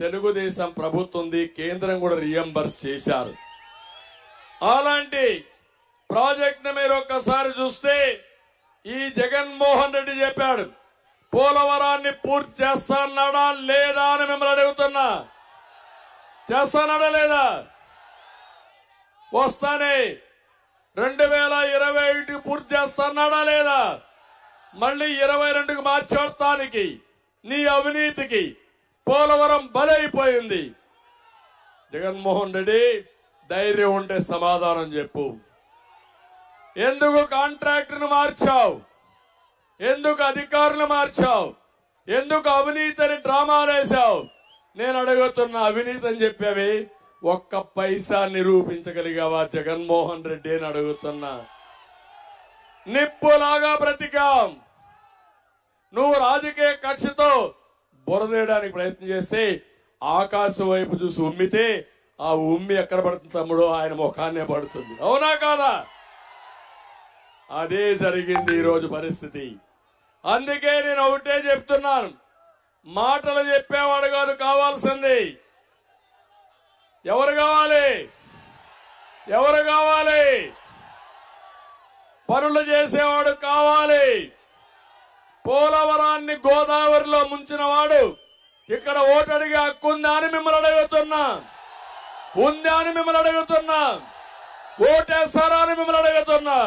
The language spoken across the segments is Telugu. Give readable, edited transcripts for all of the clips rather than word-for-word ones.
తెలుగుదేశం ప్రభుత్వం కేంద్రం కూడా రీఎంబర్స్ చేశారు. అలాంటి ప్రాజెక్ట్ ని మీరు ఒక్కసారి చూస్తే ఈ జగన్మోహన్ రెడ్డి చెప్పాడు పోలవరాన్ని పూర్తి చేస్తానడా లేదా అని మిమ్మల్ని అడుగుతున్నా. చేస్తానడా లేదా? వస్తానే 2021 పూర్తి చేస్తానడా లేదా? మళ్ళీ 22కు మార్చేస్తానికి నీ అవినీతికి పోలవరం బలైపోయింది. జగన్మోహన్ రెడ్డి ధైర్యం ఉంటే సమాధానం చెప్పు. ఎందుకు కాంట్రాక్టర్ను మార్చావు? ఎందుకు అధికారులు మార్చావు? ఎందుకు అవినీతిని డ్రామాలేశావు? నేను అడుగుతున్నా, అవినీతి అని చెప్పావి ఒక్క పైసా నిరూపించగలిగావా జగన్మోహన్ రెడ్డి అని అడుగుతున్నా. నిప్పులాగా బ్రతికాం. నువ్వు రాజకీయ కక్షతో బురదేయడానికి ప్రయత్నం చేస్తే ఆకాశం వైపు చూసి ఉమ్మితే ఆ ఉమ్మి ఎక్కడ పడుతుంది తమ్ముడు? ఆయన ముఖాన్నే పడుతుంది. అవునా కాదా? అదే జరిగింది ఈరోజు పరిస్థితి. అందుకే నేను ఒకటే చెప్తున్నాను, మాటలు చెప్పేవాడు కాదు కావాల్సింది. ఎవరు కావాలి? ఎవరు కావాలి? పనులు చేసేవాడు కావాలి. పోలవరాన్ని గోదావరిలో ముంచిన వాడు ఇక్కడ ఓటు అడిగే హక్కు ఉందా అని మిమ్మల్ని అడుగుతున్నా. ఉందా అని మిమ్మల్ని అడుగుతున్నా. ఓటేస్తారా అని మిమ్మల్ని అడుగుతున్నా.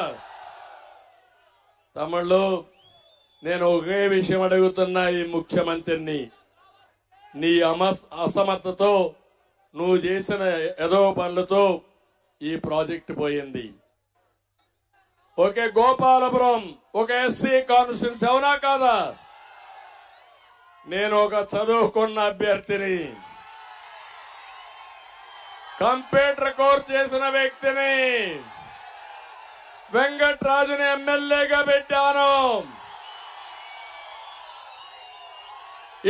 తమిళ్ళు, నేను ఒకే విషయం అడుగుతున్నా ఈ ముఖ్యమంత్రిని. నీ అసమర్థతో నువ్వు చేసిన ఏదో పనులతో ఈ ప్రాజెక్టు పోయింది. ఒకే గోపాలపురం ఒక ఎస్సీ కాన్స్టిట్యూన్సీ, అవునా కాదా? నేను ఒక చదువుకున్న అభ్యర్థిని, కంప్యూటర్ కోర్స్ చేసిన వ్యక్తిని, వెంకట్రాజుని ఎమ్మెల్యేగా పెట్టాను.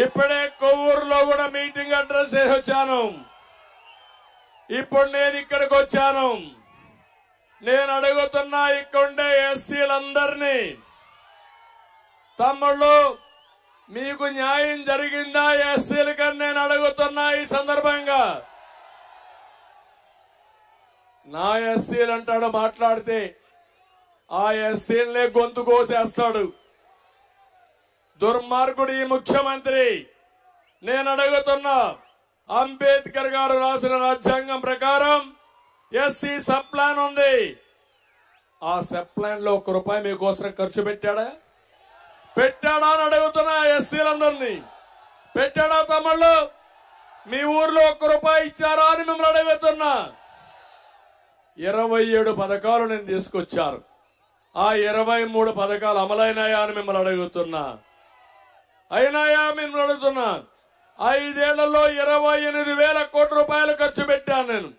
ఇప్పుడే కొవ్వూరులో కూడా మీటింగ్ అడ్రస్ చేసి వచ్చాను. ఇప్పుడు నేను ఇక్కడికి వచ్చాను. నేను అడుగుతున్నా ఇక్కడుండే ఎస్సీలందరినీ, తమ్ముళ్ళు మీకు న్యాయం జరిగిందా ఎస్సీలకని నేను అడుగుతున్నా. ఈ సందర్భంగా నా ఎస్సీలు అంటాడు మాట్లాడితే ఆ ఎస్సీలనే గొంతు కోసేస్తాడు దుర్మార్గుడు ఈ ముఖ్యమంత్రి. నేను అడుగుతున్నా, అంబేద్కర్ గారు రాసిన రాజ్యాంగం ప్రకారం ఎస్సీ సబ్ ప్లాన్ ఉంది. ఆ సబ్ ప్లాన్ లో ₹1 మీకోసం ఖర్చు పెట్టాడా? పెట్టాడా అని అడుగుతున్నా ఎస్సీలందరినీ. పెట్టాడా తమ్ముళ్ళు? మీ ఊర్లో ₹1 ఇచ్చారా అని మిమ్మల్ని అడుగుతున్నా. 27 పథకాలు నేను తీసుకొచ్చారు. ఆ 23 పథకాలు అమలైనాయా అని మిమ్మల్ని అడుగుతున్నా. అయినాయా మిమ్మల్ని అడుగుతున్నా. 5 ఏళ్లలో 28,000 కోట్ల రూపాయలు ఖర్చు పెట్టాను నేను.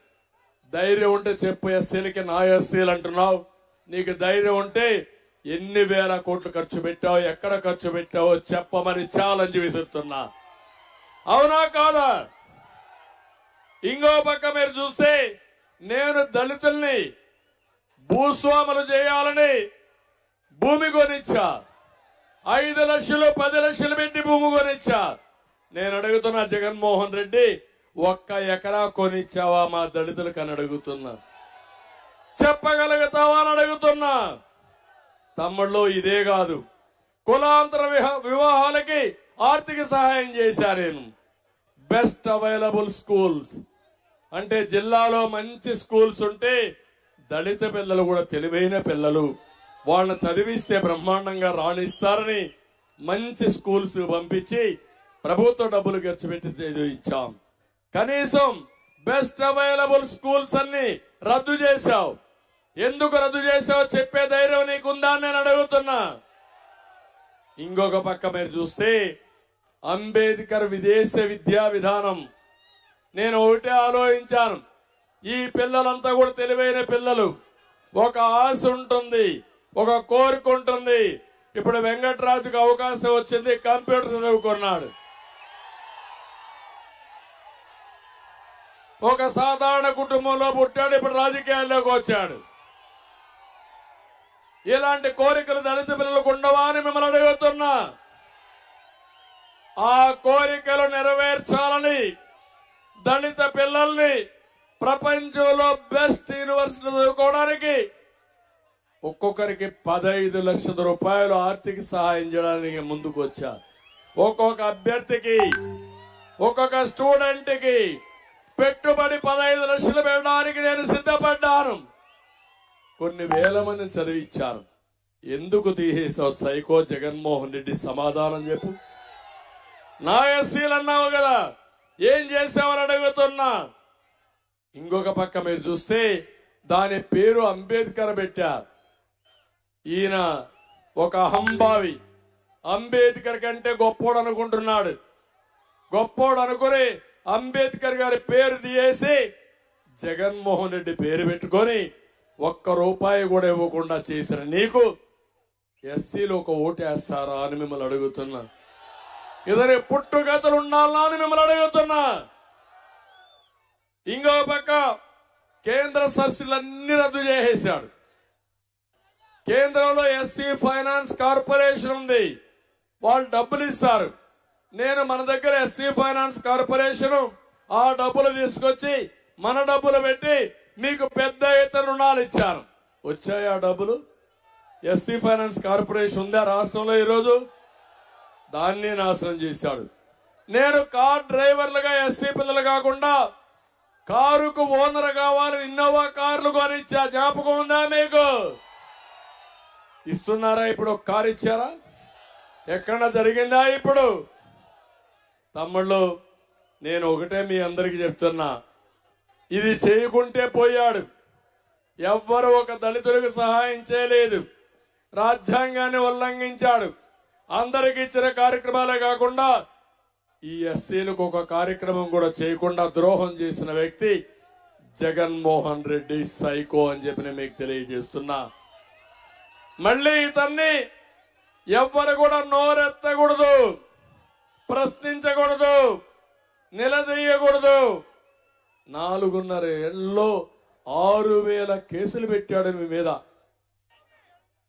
ధైర్యం ఉంటే చెప్పు. ఎస్సీలకి నా ఎస్సీలు అంటున్నావు. నీకు ధైర్యం ఉంటే ఎన్ని వేల కోట్లు ఖర్చు పెట్టావు, ఎక్కడ ఖర్చు పెట్టావో చెప్పమని ఛాలెంజ్ విసురుతున్నా. అవునా కాదా? ఇంకో పక్క మీరు చూస్తే నేను దళితుల్ని భూస్వాములు చేయాలని భూమి కొనిచ్చా. 5 లక్షలు 10 లక్షలు పెట్టి భూమి కొనిచ్చా. నేను అడుగుతున్నా జగన్మోహన్ రెడ్డి, 1 ఎకరా కొనిచ్చావా మా దళితులకు అని అడుగుతున్నా. చెప్పగలుగుతావా అని అడుగుతున్నా. తమ్ముళ్ళు, ఇదే కాదు, కులాంతర వివాహాలకి ఆర్థిక సహాయం చేశా నేను. బెస్ట్ అవైలబుల్ స్కూల్స్ అంటే జిల్లాలో మంచి స్కూల్స్ ఉంటే దళిత పిల్లలు కూడా తెలివైన పిల్లలు, వాళ్ళని చదివిస్తే బ్రహ్మాండంగా రాణిస్తారని మంచి స్కూల్స్ పంపించి ప్రభుత్వ డబ్బులు ఖర్చు పెట్టి ఇచ్చాం. కనీసం బెస్ట్ అవైలబుల్ స్కూల్స్ అన్ని రద్దు చేశావు. ఎందుకు రద్దు చేశావు చెప్పే ధైర్యం నీకుందా అని నేను అడుగుతున్నా. ఇంకొక పక్క మీరు చూస్తే అంబేద్కర్ విదేశ విద్యా విధానం, నేను ఒకటే ఆలోచించాను. ఈ పిల్లలంతా కూడా తెలివైన పిల్లలు, ఒక ఆశ ఉంటుంది, ఒక కోరిక ఉంటుంది. ఇప్పుడు వెంకట్రాజుకు అవకాశం వచ్చింది, కంప్యూటర్ చదువుకున్నాడు. ఒక సాధారణ కుటుంబంలో పుట్టాడు, ఇప్పుడు రాజకీయాల్లోకి వచ్చాడు. ఇలాంటి కోరికలు దళిత పిల్లలకు ఉండవా అని మిమ్మల్ని అడుగుతున్నా. ఆ కోరికలు నెరవేర్చాలని దళిత పిల్లల్ని ప్రపంచంలో బెస్ట్ యూనివర్సిటీ చదువుకోవడానికి ఒక్కొక్కరికి 15 లక్షల రూపాయలు ఆర్థిక సహాయం చేయడానికి ముందుకు వచ్చా. ఒక్కొక్క అభ్యర్థికి ఒక్కొక్క స్టూడెంట్ కి పెట్టుబడి 15 లక్షలు పెట్టడానికి నేను సిద్ధపడ్డాను. కొన్ని వేల మందిని చదివించాను. ఎందుకు తీసేసావు సైకో జగన్మోహన్ రెడ్డి? సమాధానం చెప్పు. నా ఎస్సీలు అన్నావు కదా, ఏం చేసావని అడుగుతున్నా. ఇంకొక పక్క మీరు చూస్తే దాని పేరు అంబేద్కర్ పెట్టారు. ఈయన ఒక అహంభావి, అంబేద్కర్ కంటే గొప్పోడు అనుకుంటున్నాడు. గొప్పోడు అనుకుని అంబేద్కర్ గారి పేరు తీయేసి జగన్మోహన్ రెడ్డి పేరు పెట్టుకొని ₹1 కూడా ఇవ్వకుండా చేసిన నీకు ఎస్సీలు ఒక ఓటేస్తారా అని మిమ్మల్ని అడుగుతున్నా. ఇద్దరి పుట్టుగతులు ఉండాలా అని మిమ్మల్ని అడుగుతున్నా. ఇంకో పక్క కేంద్ర సబ్సిడీలన్నీ రద్దు చేసేశాడు. కేంద్రంలో ఎస్సీ ఫైనాన్స్ కార్పొరేషన్ ఉంది, వాళ్ళు డబ్బులు ఇస్తారు. నేను మన దగ్గర ఎస్సీ ఫైనాన్స్ కార్పొరేషన్ ఆ డబ్బులు తీసుకొచ్చి మన డబ్బులు పెట్టి మీకు పెద్ద ఎత్తున రుణాలు ఇచ్చాను. వచ్చాయి ఆ డబ్బులు? ఎస్సీ ఫైనాన్స్ కార్పొరేషన్ ఉందా రాష్ట్రంలో ఈరోజు? దాన్ని నాశనం చేశాడు. నేను కార్ డ్రైవర్లుగా ఎస్సీ పిల్లలు కాకుండా కారుకు ఓనర్ కావాలని ఇన్నోవా కార్లు కొనిచ్చా. జ్ఞాపకం ఉందా మీకు? ఇస్తున్నారా? ఇప్పుడు ఒక కారు ఇచ్చారా? ఎక్కడన్నా జరిగిందా? ఇప్పుడు తమ్ముళ్ళు, నేను ఒకటే మీ అందరికీ చెప్తున్నా, ఇది చేయకుంటే పోయాడు. ఎవ్వరు ఒక దళితులకు సహాయం చేయలేదు. రాజ్యాంగాన్ని ఉల్లంఘించాడు. అందరికి ఇచ్చిన కార్యక్రమాలే కాకుండా ఈ ఎస్సీలకు ఒక కార్యక్రమం కూడా చేయకుండా ద్రోహం చేసిన వ్యక్తి జగన్మోహన్ రెడ్డి సైకో అని చెప్పి నేను మీకు తెలియజేస్తున్నా. మళ్ళీ ఇతన్ని ఎవ్వరు కూడా నోరెత్తకూడదు, ప్రశ్నించకూడదు, నిలదీయకూడదు. 4.5 ఏళ్లలో 6,000 కేసులు పెట్టాడు మీ మీద.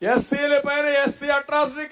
ఎస్సీల పైన ఎస్సీ అట్రాసిటీ